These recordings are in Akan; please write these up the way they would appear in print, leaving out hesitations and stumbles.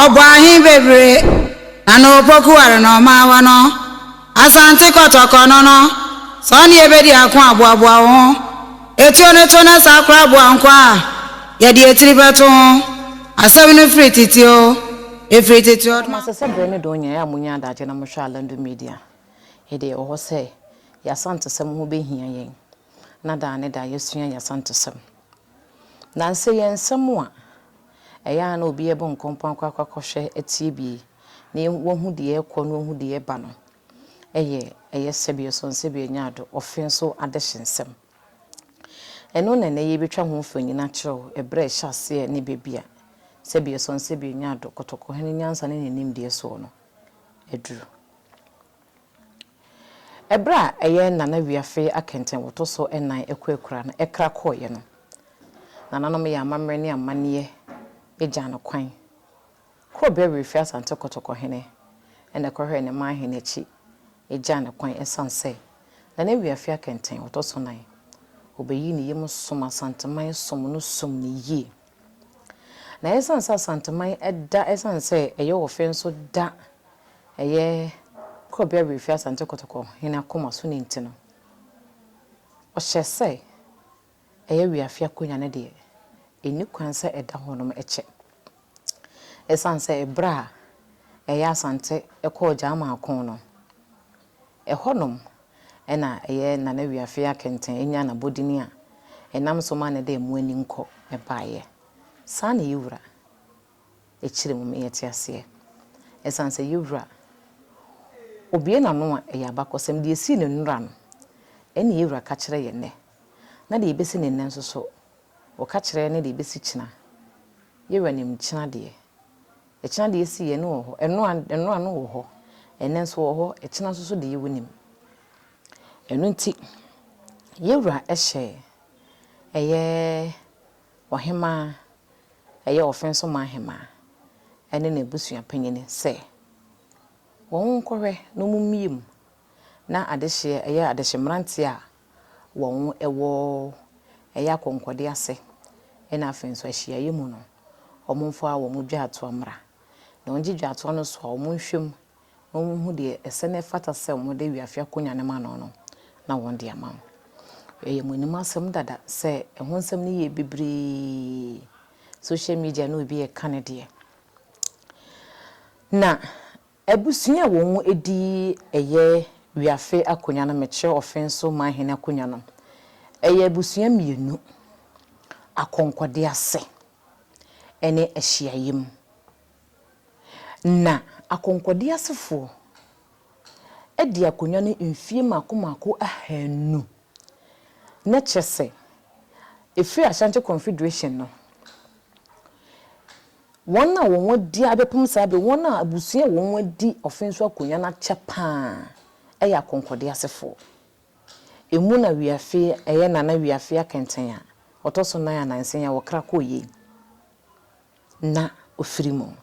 Obahin bebre ano poku are no ma wa no asante kotoko no no so ne ebedi akon aboabo ho etuo ne to na sakra abo ankwa ye de etiri beto asem no frititio efrititio ma se bre ne do nya ya munya adaje na mo hwa Alandu Media ede o ho se ya sante sem ho behia yen na da ne da yesua ya sante sem na nse yen sem a eya na obi ebo nkompan kwakwakohwe etie bi na wo hu de ekọ no hu de eba no eye sebie so sebie nyaado OFFINSO adehensem eno na ye betwa ho fanyina kyerɛw ebre hyase ne bebia sebie so sebie nyaado kotoko hene nyansa ne nim de so no eduru ebra eye nana wiafe akenten woto so enan ekwaekura no ekra koye no nananom ya amamre ne amane eja no kwan ko be refi asante kotoko hene ene kohwe ne ma hene chi eja no kwan esanse nana wiafe akenten woto so nan obeyi ne yem som asanteman som no som ne yi na esanse asanteman eda esanse eye OFFINSO da eye ko be refi asante kotoko hene akoma so ne ntino o hyese eye wiafe akonya ne de eni kwanse eda honom eche esanse ebra eye asante ekọ jama akon no ehonom ena eye na wiafe akenten enya na bodini a enam so ma ne de mu ani nko ebaaye sa na yiwura echire mu yete ase esanse yiwura obie na no a eye abakosem de esi ne nura no eni yiwura ka kire ye ne na de ebesi ne nne so o ka kire ne de ebesi kina yiwura nim kina de echina de esi ye no ho eno no wo ho enen so wo ho echina so de yiwunim enu nti yiwura ehye eye ohema eye OFFINSO mahema ene na ebusua panyine se won nkɔhwɛ no mumiem na adehye eye adehye mrante a won ewo eye akonkɔde ase ena OFFINSO ahyia yemu no omomfo a won dwa ato amra na onji dwa ato no so won hwem won hu de esene fata se won de wiafe akonya ne ma no na won de ama eye munima asem dada se ehon nsem ne ye bibiri social media no bi e kanede na ebusua won edi eye wiafe akonya no meche OFFINSO mahene akonya no eye ebusua mienu akonkɔde ase ene ahyiayem na akonkɔde asefo edi akonya no mfie makomako ahanu na chese efiri Ashanti Confederation no wona won di abepum sabe wona abusua won di OFFINSO akonya na chepa eya akonkɔde asefo emu na wiafe eye nana wiafe akenten a otoso na ya nansen ya wokra koye na ofirimo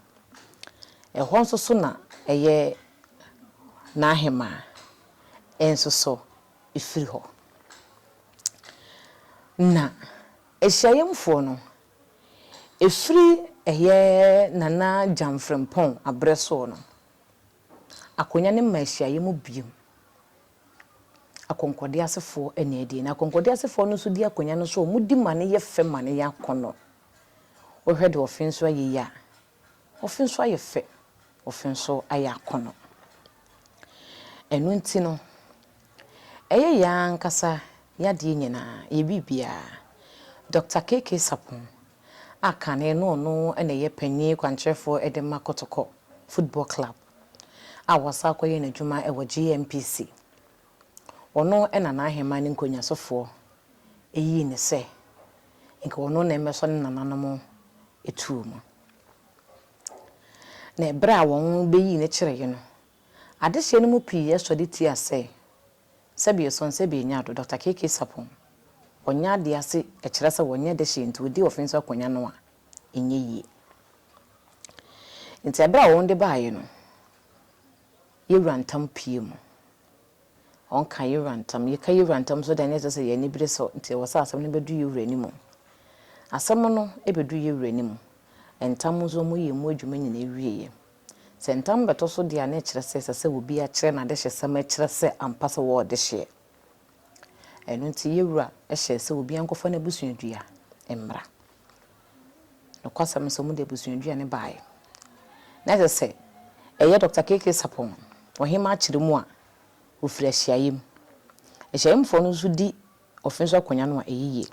ehon so na eye na ahema enso so ifiri ho na ehyayemfo no efiri eye nana jamfrempon abreso no akonya ne ma ehyayemu biem akonkɔde asefo ene edi na akonkɔde asefo no so di akonya no so mudi mane ye fe mane ya kono o hwede OFFINSO ayeya OFFINSO ayefe OFFINSO ayakono enu nti no eye ya nkasa ya de nyina ye bibia Dr. SARPPONG akane no ene ye panyi kwantrefo edema kotoko football club a wasa koye na dwuma ewo GMPC ono ena na ahema ne nkonyasofo eyi ne se nke ono na emeso ne nananom etuomo na ebra won beyi ne kire ye no adehye no mu pii esode ti ase sebie son sebie nyaado Dr. SARPPONG onya de ase ekire se wonya de hye nti odi OFFINSO akonya no a enye yi nti ebra won de baaye no yewrantam pie mu onka yewrantam ye ka yewrantam so da ne se ye ni bire so nti wo sa asem ne bedu yewrani mu asɛm no ebedu yewura nim entam nso mu ye mu adwuma nyina ewieye sɛ ntam beto so dia na kyerɛ sɛ obi a kyerɛ na de hyesɛm a kyerɛ sɛ ampa sɛ wɔ de hye ɛno nti yewura ɛhyɛ sɛ obi ankɔfa na busuadua emmra no kwasɛm sɛ mu de busuadua ne bae na sɛ ɛyɛ Dr. KK Sapong ohima akyerɛ mu a ofiri ahyiayem ahyiayemfo no nso di offenso akonya no a ɛyiye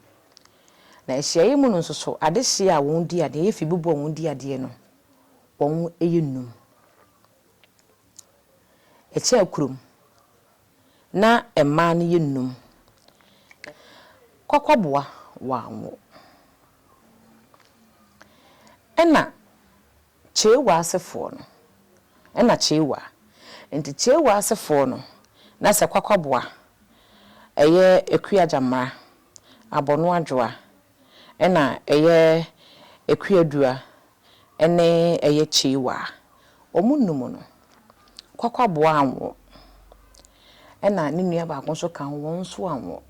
na ahyiayem no nso so ade hye a wɔn di ade yɛ fi bubu wɔn di ade no wɔn ɛyɛ num ɛkyɛ akurum na ɛmaa no yɛ num kwakwaboa wanwo ɛna kyewa asefo no ɛna kyewa enti kyewa asefo no na sɛ kwakwaboa ɛyɛ ekuajamra abono adwoa ɛna ɛyɛ ekuadua ɛne ɛyɛ kyewa omunum no kwakwaboa anwo ɛna ne nua baako so kan wɔn so anwo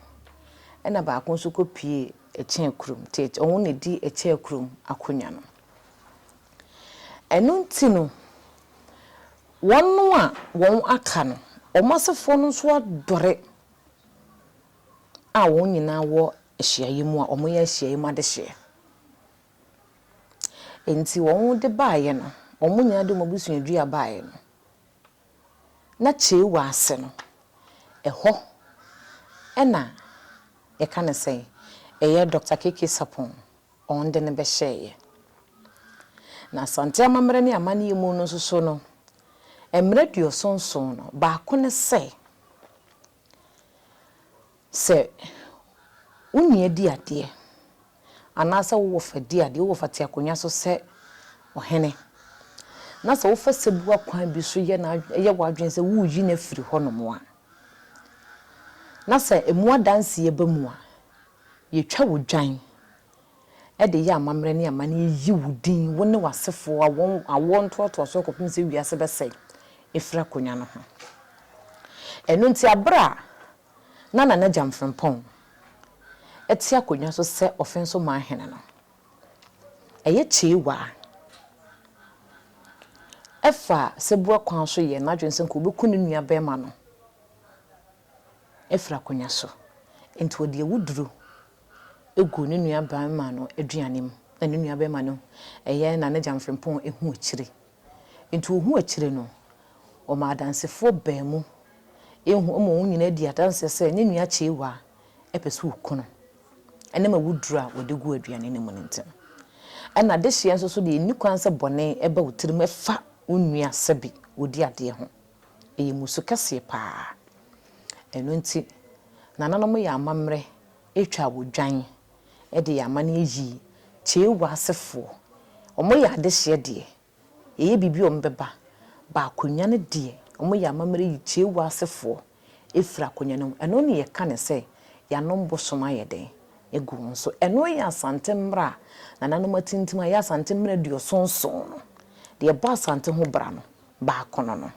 ɛna baako so kopie ɛkyɛn kurum te ɔno ne di ɛkyɛn kurum akonya no ɛno nti no wɔn a wɔn aka no ɔmasefo no so adɔre a wɔn nyinaa wɔ ahyiayi mu a ɔmo yɛ ahyiayi mu ade hye enti wɔn de baayɛ no ɔmo nyinaa de ɔmo busuadua baayɛ no na kyewa ase no ɛhɔ ɛna yɛka ne sɛ ɛyɛ Dr. KK Sapong ɔn de ne bɛhyɛɛ na asante amamre ne amane mu no so no emre duosonson no baako ne sɛ unie di ade anasa wo fa di ade wo fa te akonya so sɛ ɔhene na sɛ wo fa sebu akwan bi so yɛ na yɛ wadwen sɛ wo yi na firi hɔ no mo a na sɛ emu adanse ye ba mu a ye twa wo dwan e de ya amamre ne amane yi wudin wo ne wasefo awon toto so kopim sɛ wiase bɛsɛ efra konya no ho eno nti abra na jamfrempɔn eti akonya so sɛ offenso OMANHENE no ɛyɛ kyewa ɛfa sebu akwan so yɛ na dwen sɛ ko beku ne nua bɛma no efra konya so enti odi ewuduru egu ne nua bɛma no aduanem na ne nua bɛma no ɛyɛ na jamfrempɔn ehu akyire enti ohu akyire no o ma dansefo baamu ehu o mo nyina di adanse sɛ ne nua kyewa epese ukuno ene ma wuduru a wode gu aduane ne mu ntem ɛna de hye nso so de ni kwan sɛ bɔne eba wotirim ɛfa onua sabi wodi ade ho eyi musu kase paa eno nti nananom yɛ amamre etwa wodwan de yɛ amane yi kyewa asefo omo yɛ ade hye de ɛyɛ bibi ombeba ba akonya ne de omo yɛ amamre yi kyewa asefo efra akonya no eno ne yɛ ka ne sɛ yanom bosoma yɛ den egu nso eno yɛ asante mra nananom atintim yɛ asante mra duosonson no de ba asante ho bra no ba akono no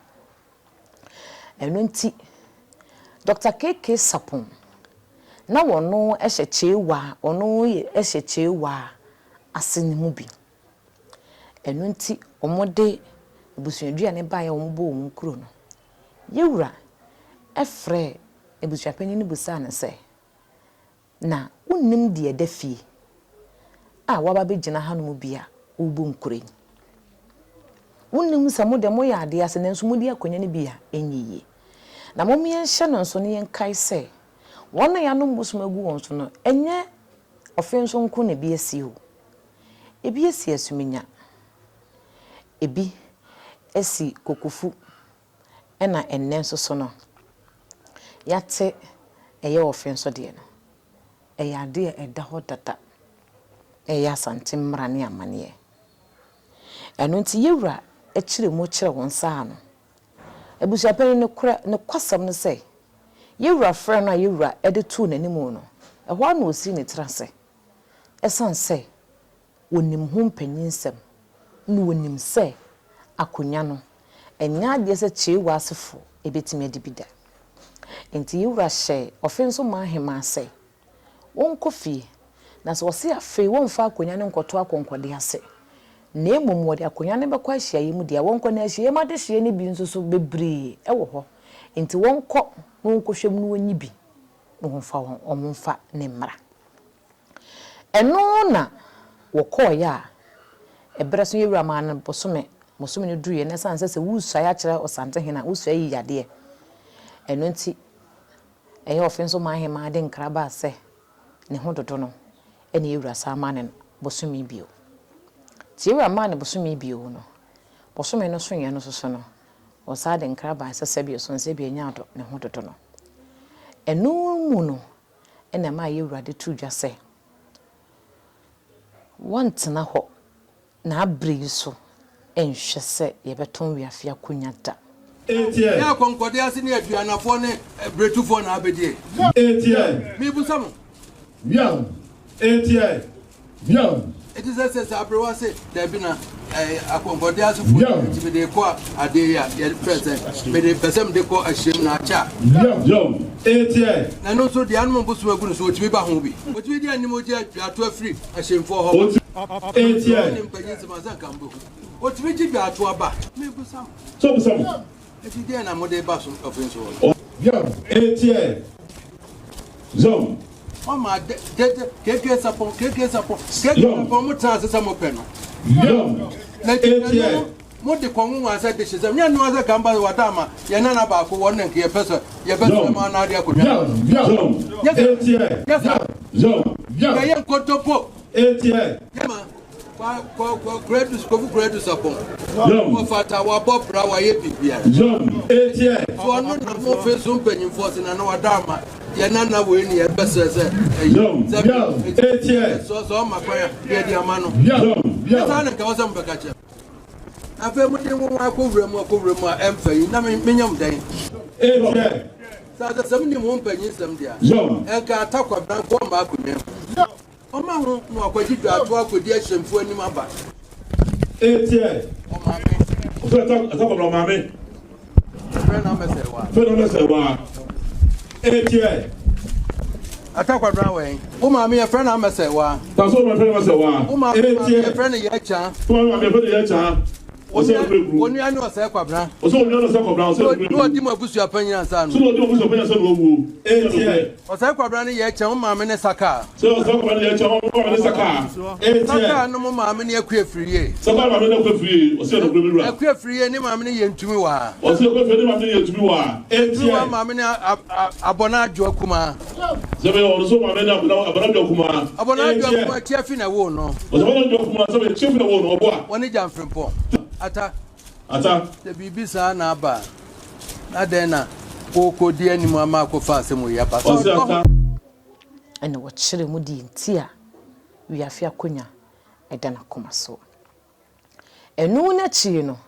eno nti Dr. KK Sapong na wono ehye kyewa ono ehye kyewa asene mu bi eno nti omode ebusuadua ne bae ombo omu kuro no yewura efre ebusuapani ne busa ne sɛ na unnim de edafie a waba begina hanom bia obu nkure unnim samo de mo ya ade ase nanso mudi akonya ne bia enyiye na mo mie hye no nso ne yenkai sɛ wona ya no mbusumagu won so no enye offenso nko na bi asi ho ebi asi asumenya ebi asi kokofu ɛna enne nso so no yate ɛyɛ offenso de no ɛyɛ ade ɛda hɔ data ɛyɛ asante mmra ne amane ɛno nti yewura ɛkyire mu kyerɛ won saa no ebusuapani ne kura ne kwasam ne sɛ yewura frɛ no a yewura ɛde tu n'animu no ɛhɔ na osi ne trase ɛsan sɛ wonim ho mpanyinsɛm ne wonim sɛ akonya no ɛnya ade sɛ kyewa asefo ebetimi ade bida enti yewura hyɛ offenso OMANHENE sɛ won kofie na so se afi won fa akonya ne nkoto akonkode ase na emom wode akonya ne bekwa hia yemu dia won kɔ na hia ma de hia ne bi nso so bebre wo ho enti won kɔ won kɔhwem no wonyi bi won fa won omfa ne mmara eno na wo kɔ ya ebere so yewura ma no bosome ne duye na sanse se wusua ya kire osante hena wusua yi yade eno nti ehe ofenso ma he ma de nkraba ase ne ho dodo no ene yewura sama ne bosome bio ti yewura ma ne bosome bio no bosome no so yen no so no o sa de nkraba ase se bio so nse bi nya ado ne ho dodo no eno mu no ene ma yewura de tudwa se wantena ho na abri so enhwe se ye beton wiafe akonya da ya konkode ase ne aduanafo ne bretufo na abedie mi busam Bien. it is a abrewa se there be na akonkode ase fo ti de ko ade ya ye present me de pesem de ko ahyem na acha na no so de anum busu agu no so otimi ba ho bi otimi de anim oji ato afiri ahyemfo ho ni mpanyin se mazan kambo otimi ji bi ato aba mi busam So busam. it is there na mo de ba so offense Bien. Zone. Oh my keke sapon mo trans samo peno na mo de kongu asa de shizam nya no asa kamba wadama ye na na ba ko won nke ye pesa ma na ade akodwa yes ye kotopo yama kwa credit sapon mo fata wa bobra wa ye bibia so no na mo fe so mpanyin force na na wadama yanana we ni ebese so makwaya ye di amano ya na ka wasa mbakacha afa mu de mu akowura mu emfa yi na menyam dan sa sam ni mu mpanyin sam dia ka atakwa bran ko ma akonya o ma hu no akwaji du ato akodi ahyemfu anim aba o ma me O fe atakwa bran ma me fe na mesewa atakwa bran we o ma me ye friend na mesewa ta so ma fe mesewa o ma me friend ye cha to ma me fe ye cha o se bregru oni anu ose kwa bran o so oni anu se kwa bran o se bregru no di mo busu apanyin ansa no so no di mo busu apanyin ansa no wu ose kwa bran ye cha o ma me ne saka so o kwa bran ye cha o ma me ne saka saka no mo ma me ne akua friye saka ma me ne akua friye o se no bregru akua friye ni ma me ne ye ntumi wa o se akua friye ni ma me ne ye ntumi wa ma me ne abona adwo akuma Zebe o so ma me na abona adwo akuma abona adwo akuma tiafi na wo no o se abona adwo akuma so be tiafi na wo no obo a woni jamfrempɔ ata the bibi sa na aba na den na ko di anim ama ko fa asemu ya pa so ene wo kyere mu di ntia wiafe akonya eda na koma so enu na chi no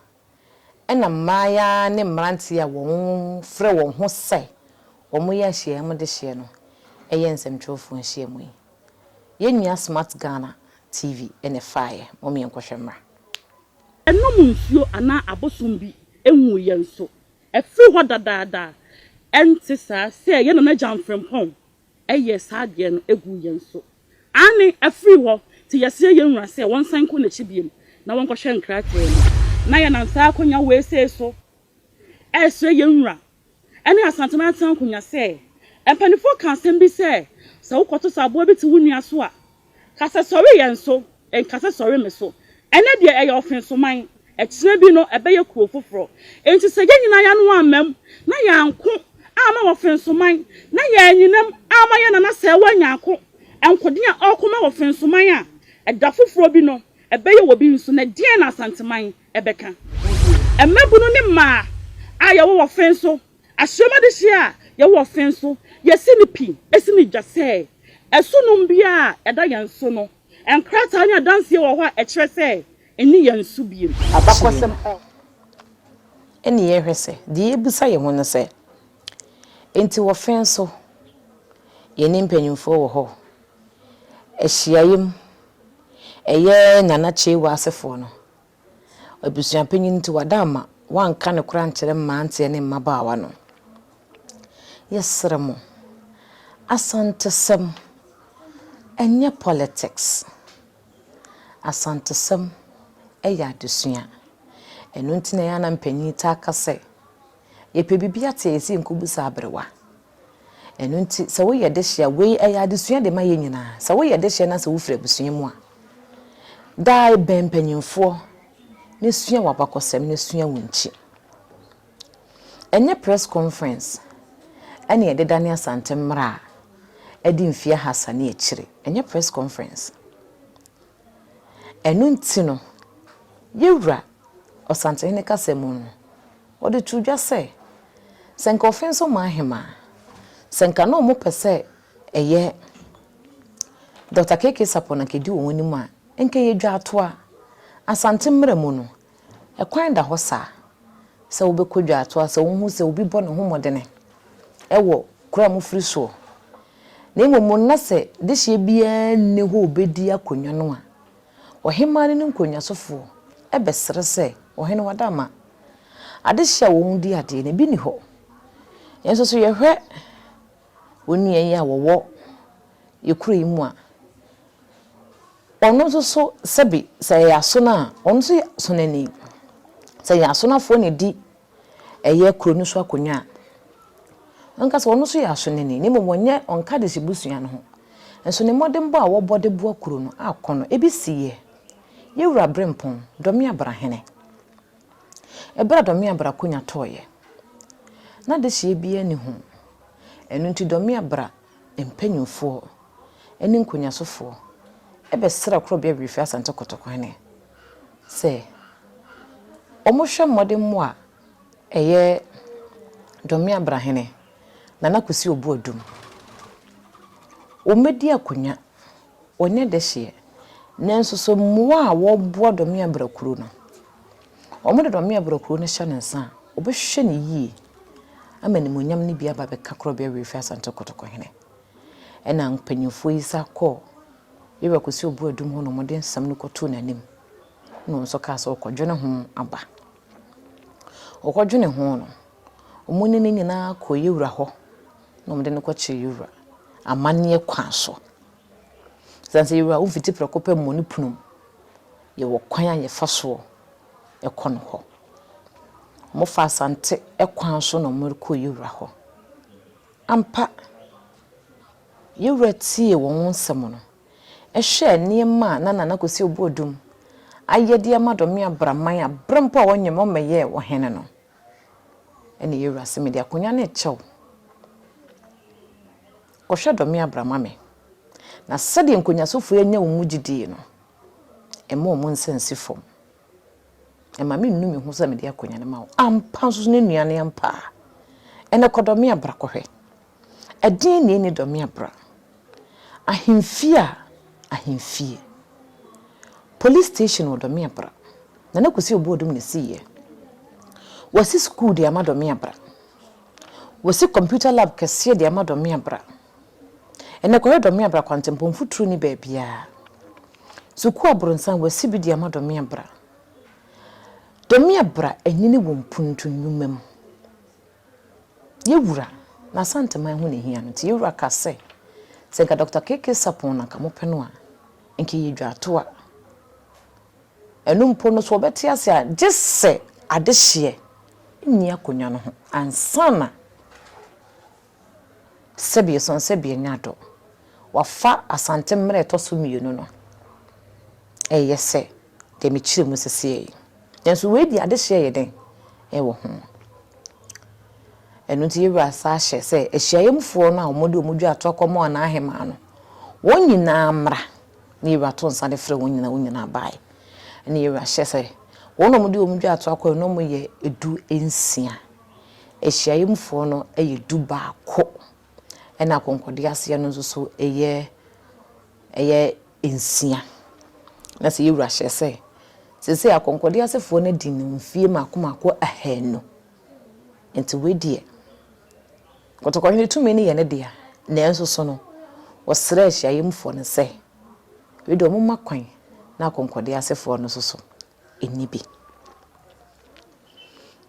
ena maya ne mranti a won frɛ won ho sɛ omo ya hye am de hye no eye nsɛmtwofo hye mu ye nua smart Ghana TV ene fae mo me nkɔhwɛ mra enom nsuo ana abosom bi enwu yenso efiri ho dadaada ente saa se ye na jamfrempɔn eye saade no egu yenso ani efiri ho ti yese yenwura se won san ko na chibiem na won kɔhwɛ nkrate no na ye nan saa akonya we se so eso yenwura ene asantena tan akonya se empanifo kan sem bi se wokoto sabo bi ti wunua so a kasa sɔre yenso en kasa sɔre me so ene de eye offenso man ekire bi no ebe ye kuo foforo enti se nyina ya no amam na ya nko ama offenso man na ya nyinam ama ye na se wanya nko enkode a okoma offenso man a eda foforo bi no ebe ye wo bi nso na die na asanteman ebeka emmabu no ne ma a ye wo offenso ahyema de hia ye wo offenso ye sinipi esini jase esunum bia eda yanso no enkrata anya danse wo ho a ekire se eni yansu biem abakosem eni ye hwese de ebusa ye ho no se enti wo fenso ye ni mpanyimfo wo ho ehyiayem eye nana chewa asefo no abusuan panyin ti wadama wanka ne kura nkyere mante ne mmabaawa no yesremo asantesem enye politics asantesem eya adesua enu ntina ya na mpanyi ta kase ye pe bibia te esi nkubusa abrewa enu nti se wo ye de hia we eya adesua de ma ye nyina se wo ye de hia na se wo fira busua mu a dai ben panyimfo ne sua wabakosem ne sua wunchi enye press conference ene ye de dane asantem mra edi mfia hasane ekire enye press conference enu nti no yewura osantene kasemu no odi tudwa se senka OFFINSO mahema senka no mo pese eye Dr. KK Sapona kedi woni mu a enke yedwa ato a asantemre mu no ekwan da hosa se wo bekodwa ato a se wo hu se obi bo ne homodene ewo kura mu firi so na imomo na se de hye bia ne ho obedi akonwa no a ohema ne nkonwa sofo ebesere se ohene wadama adehya wo hu di ade ne bi ni ho yenso so yehwe oni ayi a wowo yekura yi mu a ono so sebi se yaso na ono so sonani se yaso na fo ne di eye kuro no so akonwa onka so ono so yaso nani ne momonye onka de sibusua no ho enso ne modembo a wo bode bo akuro no akono ebisiye yewura brempon domi abrahene ebra domi abra konya toye na de hye bia ni ho enu nti domi abra empanyufo eni nkonya sofo ebe sra kro bia brifi asante kotokwane se omohwe modemmo a eye domi abrahene na nakusi obu odum omedi akonya onye de hye nanso so mmoa a wo bo domi abra kuro no omo domi abra kuro no hye nensa obehwe ne yi amani monyam ne bia ba be kakro bia refi asante kotokohene ena mpanyufo isa ko yewa kusi obu odum ho no modern sam no koto nanim no so ka so okodwene ho aba okodwene ho no omuni ne nyina ko yewura ho no mde no kwache yewura amane kwa so sanse yewura ufiti prekope mo ne punum ye wo kwan a ye fa so e kono ho mo fa asante e kwan so no mo ko yewura ho ampa yewura tie wo nsem no ehwe niema na kosi obodum ayede amadomi abraman abrempo a wonye mo meye wo hene no ene yewura se media konya na echew kohwe domi abramame na sede nkonya sofo enya wo mugidie no ema o monsensi fom ema me nnumi hu se media konya ne ma wo ampa so ne nuane ampa ene kodomi abra kohwe edin ne domi abra ahimfia police station wo domi abra na kusi obodum ne siye wasi school de amadomi abra wasi computer lab kese de amadomi abra ene ko domi abra kwantempo mfuturu ni baabia suku abronsan wasi bi de amadomi abra domi abra enyini wo mpuntu nnumam yewura na santeman ho ne hia no ti yewura kase se ga Dr. KK Sapon na kamopeno a enke yedwa to a enu mpo no so beti ase a gese adehye nni akonwa no ho ansana sebie son sebie nyado wafa asante mre to so mienu no eyese de mi kire mu sese yenso we di adehye yeden ewo ho enu ti yewura sa hye se ehyiayemfo no a omode omudwa atokomo na ahema no wonyina amra ni yewura to nsa de frɛ wonyina bae ene yewura hye se wono omode omudwa atoko no mo ye edu ensia ehyiayemfo no eyedu baako ena konkode ase no so eye ensia na se yewura hye se sese akonkode asefo na di mfie makomako ahanu enti wedie kotokohene tumi ne ye ne dia na enso so no wosra ahyiayemfo ne se wedo mo makwan na konkode asefo no so enibi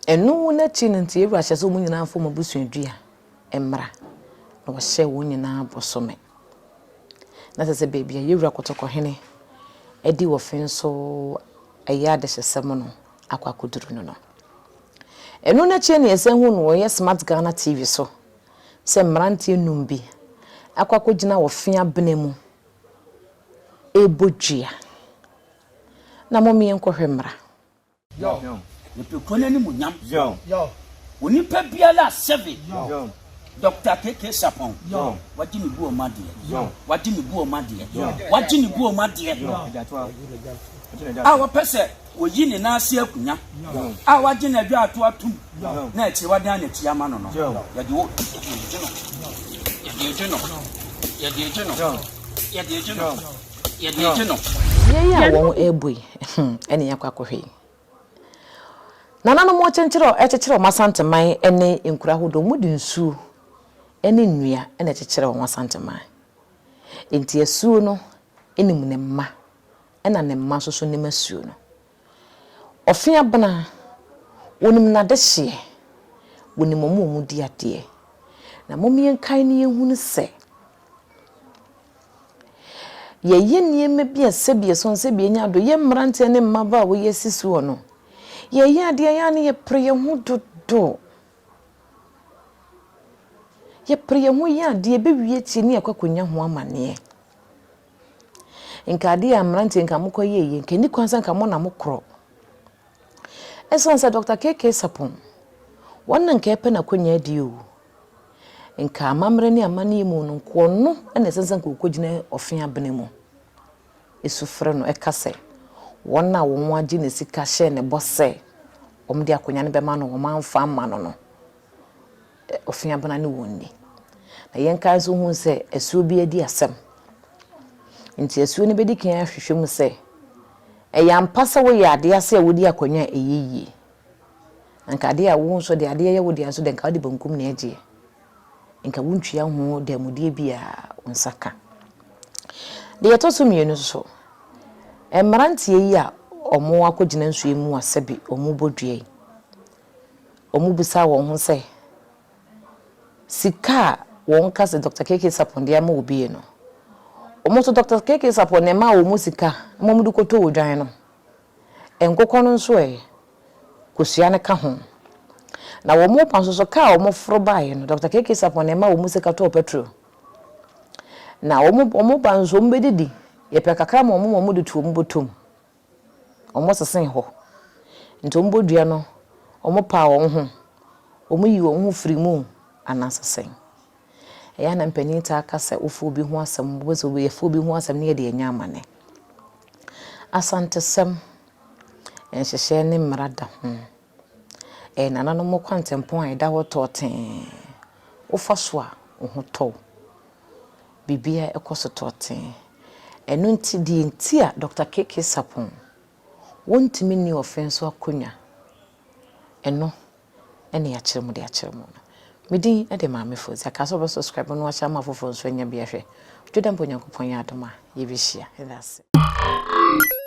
enu na chinenti yewura hye so munyina afo mabusuadua emra na wo hye wo nyina bosome na sese baby yewura kotoko hene edi OFFINSO aya de hyesem no akwakoduru no eno na chie ne yesen hu no ye Smart Ghana TV so se mrantie numbi akwakogina ofia benemu ebodua na momi enkohwe mra yo epekone ni munyam yo oni pa biala 7 yo Dr. KK Sapong yo wadi ni bu omade yo wadi ni bu omade yo wadi ni bu omade yo awo pese oyi ni na ase akunya a wadi na dwa ato atum na echi wadi na echi ama no no ya di wo ya won ebui ene yakwakohwe nana no mo chenchero masanteman ene enkura hodo mudi nsu ene nnua ene chechero masanteman enti esu no enim ne mma ena ne mma so ne masuo no ofia bana wonim na de hye wonim mo di ade na momien kan ne ehunu se ye nieme bia sebie so sebie nya do ye mrante ne mmaba wo yesisu no ye ade ya ne ye preye hu dodo ye preye hu ya de be wie ti ne akwakonya ho amane nkade ya mrante nka mokoye ye nkeni kwansa nka mo na mokro Esonsa Dr. KK Sapong wannan ka yape na konya dio nka amamre ni amani mu no ko no na sensan ko kogina ofia benemu esufre no ekase wonna wo ho agi ne sika hye ne bose omde akonya ne bema no wo manfa ama no no ofia bena ne wonni na yenka so hu se esuo bi adi asem nti esuo ne bedi kan ahwehwem se eyampasa wo ya ade ase wodi akonya eyiyi nka ade a wo so de ade ye wodi anso de nka wodi bankum na eje nka wuntwia ho de mudie bia onsaka de yetoso mienu so emrantie yi a omo akogina nsu emu asabi omo bodue omo bisa won ho se sika won ka se Dr. KK Sapong de ama obi no omo so Dr. KK Sapong ne ma omo sika mo mudu koto odwan no enkokọ no nso kosua ne ka ho na wo mo panso so ka wo mo fro bae no Dr. KK Sapong ne ma omo sika to petrol na omo panso mbedidi ye pe kakra mo mo de tu omo botom omo sesen ho nto mbodua no omo pa wo ho omo yi wo ho firi mu anasesen eya na mpanita aka se ofu obi ho asem bozo we efu obi ho asem ne de anya amane asante sem enhyehyɛ ne mrada nana no mo kwantempon a da woto ten ofa so a ho to bibia ekoso to ten enu nti di nti a Dr. KK Sapong wontimi ni OFFINSO akonya eno ene ya kyeremu de akyeremu Midi ede maame fozi akaso be subscribe no acha ma fofo nso anya bia hwe twedampo nyankopon ya adoma ye bihia that's it.